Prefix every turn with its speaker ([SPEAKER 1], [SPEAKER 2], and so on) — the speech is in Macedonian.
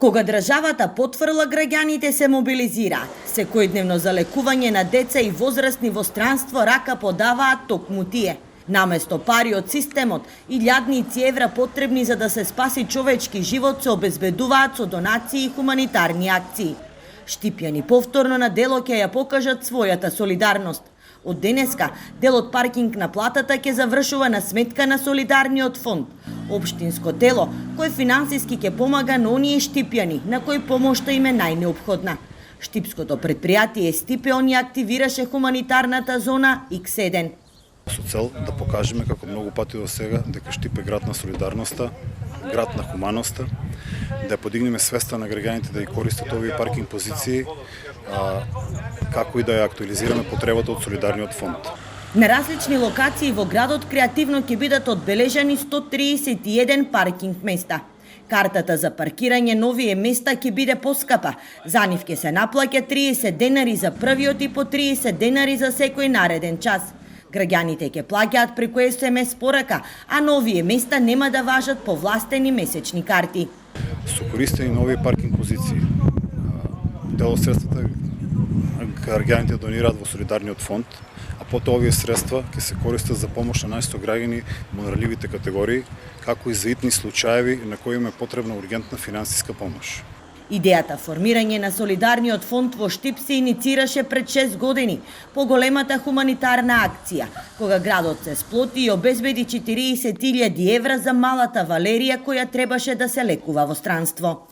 [SPEAKER 1] Кога државата потврла, граѓаните се мобилизираат. Секојдневно за лекување на деца и возрастни во странство рака подаваат токму тие. Наместо пари од системот, илјадници евра потребни за да се спаси човечки живот се обезбедуваат со донации и хуманитарни акции. Штипјани повторно на дело ќе ја покажат својата солидарност. Од денеска, дел од паркинг на платата ќе завршува на сметка на Солидарниот фонд, општинско тело кој финансиски ќе помага на оние штипјани на кои помошта им е најнеопходна. Штипското предпријатие Стипеон ја активираше хуманитарната зона X1.
[SPEAKER 2] Со цел да покажеме како многу пати до сега дека Штип е град на солидарноста, град на хуманоста, да подигнеме свеста на граѓаните да ја користат овие паркинг позиции, како и да ја актуализираме потребата од Солидарниот фонд.
[SPEAKER 1] На различни локации во градот креативно ќе бидат одбележани 131 паркинг места. Картата за паркирање на овие места ќе биде поскапа. За нив ќе се наплаќа 30 денари за првиот и по 30 денари за секој нареден час. Граѓаните ќе плаќаат преку SMS порака, а на овие места нема да важат повластени месечни карти.
[SPEAKER 2] Со користење на овие паркинг позиции, дел од средствата граѓаните донираат во Солидарниот фонд, а потоа овие средства ќе се користат за помош на најсто граѓани во наранливите категории, како и за итни случаеви на кои им е потребна ургентна финансиска помош.
[SPEAKER 1] Идејата формирање на Солидарниот фонд во Штип се иницираше пред 6 години по големата хуманитарна акција, кога градот се сплоти и обезбеди 40.000 евра за малата Валерија која требаше да се лекува во странство.